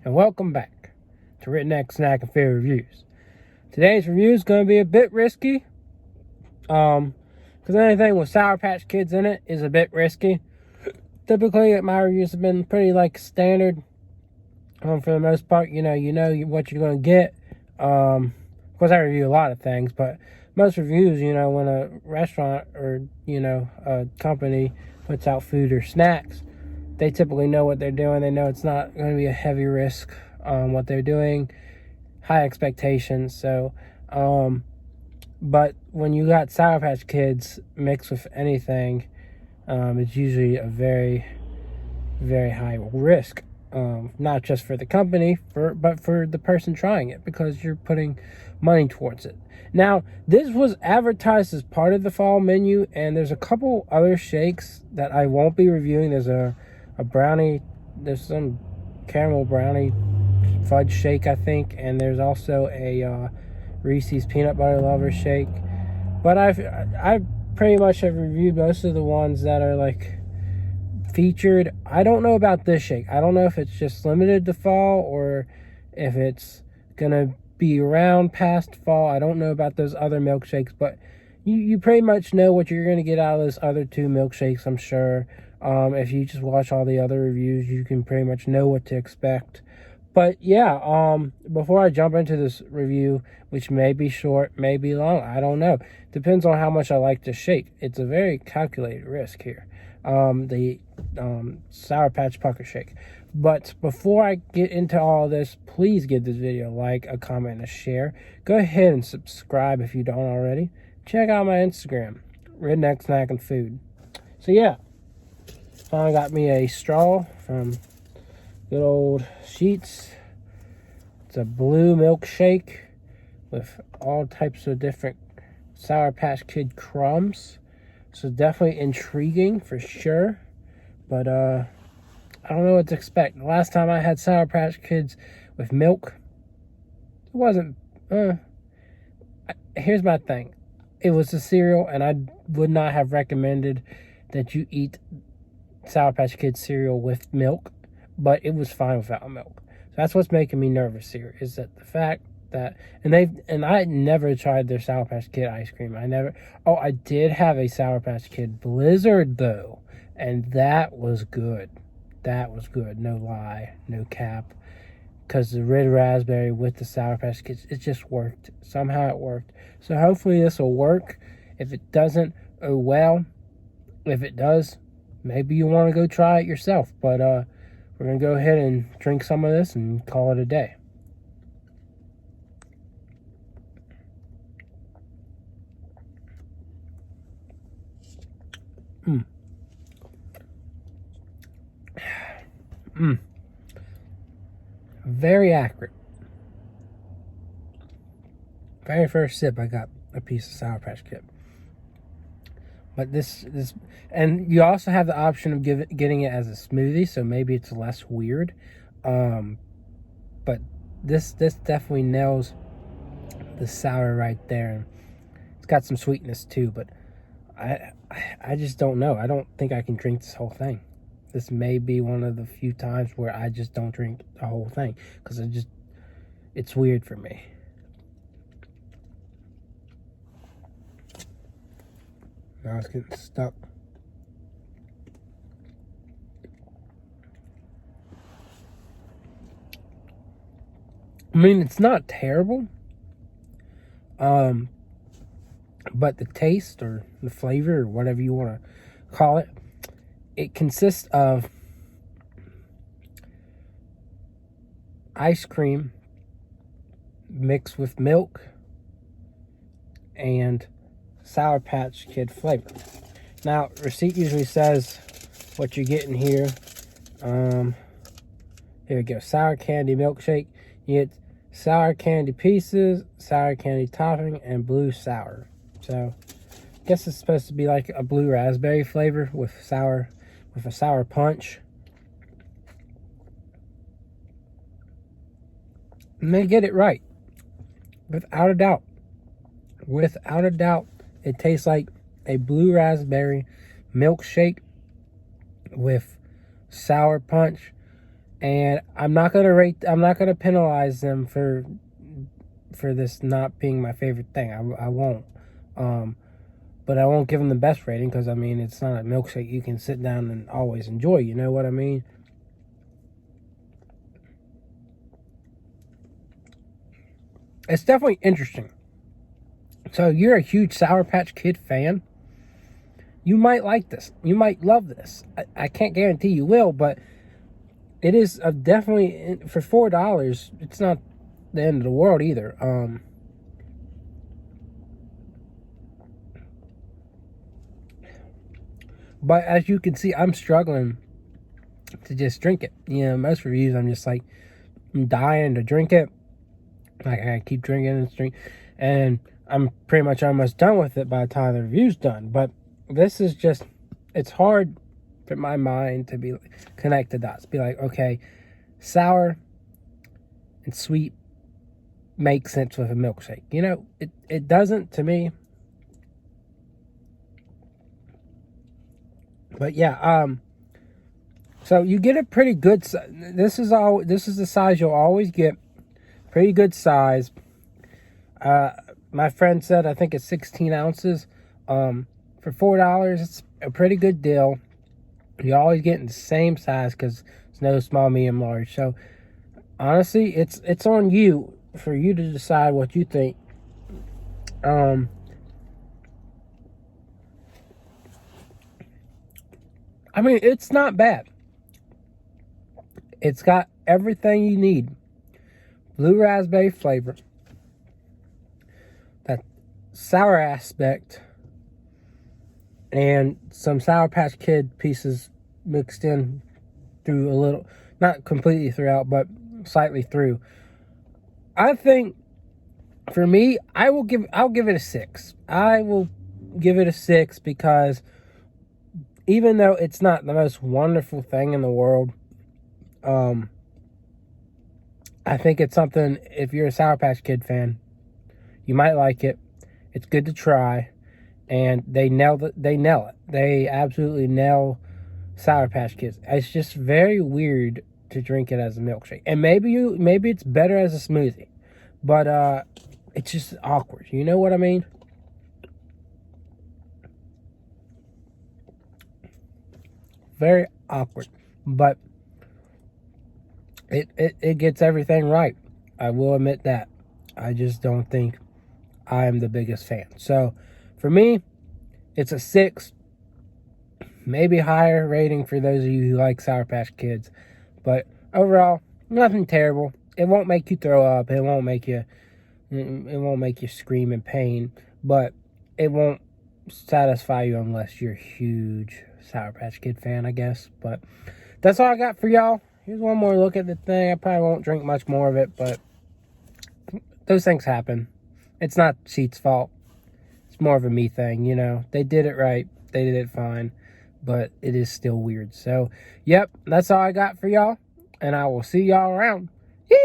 and welcome back to Redneck Snack and Fair Reviews. Today's review is going to be a bit risky, because anything with Sour Patch Kids in it is a bit risky. Typically, my reviews have been pretty standard. For the most part, you know what you're going to get. Of course, I review a lot of things, but most reviews, when a restaurant or a company puts out food or snacks, they typically know what they're doing. They know it's not going to be a heavy risk on what they're doing, high expectations. So, but when you got Sour Patch Kids mixed with anything, it's usually a very, very high risk. Not just for the company, but for the person trying it, because you're putting money towards it. Now, this was advertised as part of the fall menu, and there's a couple other shakes that I won't be reviewing. There's a brownie, there's some caramel brownie fudge shake, I think, and there's also a Reese's peanut butter lover shake. But I pretty much have reviewed most of the ones that are featured. I don't know about this shake. I don't know if it's just limited to fall or if it's gonna be around past fall. I don't know about those other milkshakes, but you pretty much know what you're gonna get out of those other two milkshakes, I'm sure. If you just watch all the other reviews, you can pretty much know what to expect. But yeah, before I jump into this review, which may be short, may be long, I don't know. Depends on how much I like to shake. It's a very calculated risk here. The Sour Patch Pucker Shake. But before I get into all this, please give this video a like, a comment, and a share. Go ahead and subscribe if you don't already. Check out my Instagram, Redneck Snack and Food. So yeah, finally got me a straw from good old Sheetz. It's a blue milkshake with all types of different Sour Patch Kid crumbs. So definitely intriguing for sure. But I don't know what to expect. The last time I had Sour Patch Kids with milk, it wasn't... here's my thing. It was a cereal, and I would not have recommended that you eat Sour Patch Kids cereal with milk, but it was fine without milk. So that's what's making me nervous here, is that the fact that, and I never tried their Sour Patch Kid ice cream. I did have a Sour Patch Kid Blizzard though, and that was good. That was good, no lie, no cap, because the red raspberry with the Sour Patch Kids, it just worked. Somehow it worked. So hopefully this will work. If it doesn't, oh well. If it does, maybe you want to go try it yourself. But we're going to go ahead and drink some of this and call it a day. Very accurate. Very first sip, I got a piece of Sour Patch Kid. But this, and you also have the option of getting it as a smoothie, so maybe it's less weird. But this definitely nails the sour right there. It's got some sweetness too, but I just don't know. I don't think I can drink this whole thing. This may be one of the few times where I just don't drink the whole thing, because it's weird for me. Now it's getting stuck. I mean, it's not terrible. But the taste or the flavor or whatever you want to call it, it consists of ice cream mixed with milk and Sour Patch Kid flavor. Now, receipt usually says what you're getting here. Here we go. Sour candy milkshake. You get sour candy pieces, sour candy topping, and blue sour. So, I guess it's supposed to be like a blue raspberry flavor with a sour punch. And they get it right. Without a doubt. Without a doubt, it tastes like a blue raspberry milkshake with sour punch And I'm not gonna penalize them for this not being my favorite thing. I won't. But I won't give them the best rating because, I mean, it's not a milkshake you can sit down and always enjoy. You know what I mean? It's definitely interesting. So you're a huge Sour Patch Kid fan. You might like this. You might love this. I can't guarantee you will, but it is definitely, for $4, it's not the end of the world either. But as you can see, I'm struggling to just drink it. You know, most reviews, I'm just like, I'm dying to drink it. Like, I keep drinking and drink, and I'm pretty much almost done with it by the time the review's done. But this is just, it's hard for my mind to be connect the dots. Be like, okay, sour and sweet make sense with a milkshake. You know, it doesn't to me. But yeah, so you get a pretty good. This is the size you'll always get. Pretty good size. My friend said I think it's 16 ounces. For $4, it's a pretty good deal. You always get the same size because it's no small, medium, large. So honestly, it's on you for you to decide what you think. I mean, it's not bad. It's got everything you need. Blue raspberry flavor. That sour aspect. And some Sour Patch Kid pieces mixed in through a little. Not completely throughout, but slightly through. I think, for me, I'll give it a 6. I will give it a 6 because even though it's not the most wonderful thing in the world, I think it's something, if you're a Sour Patch Kid fan, you might like it. It's good to try. And they nail it. They absolutely nail Sour Patch Kids. It's just very weird to drink it as a milkshake. And maybe it's better as a smoothie. But it's just awkward. You know what I mean? Very awkward. But it gets everything right. I will admit that. I just don't think I'm the biggest fan. So for me, it's a 6. Maybe higher rating for those of you who like Sour Patch Kids. But overall, nothing terrible. It won't make you throw up. It won't make you scream in pain. But it won't satisfy you unless you're a huge Sour Patch Kid fan, I guess. But that's all I got for y'all. Here's one more look at the thing. I probably won't drink much more of it, but those things happen. It's not Sheetz' fault. It's more of a me thing, you know. They did it right. They did it fine. But it is still weird. So, yep, that's all I got for y'all. And I will see y'all around. Yee!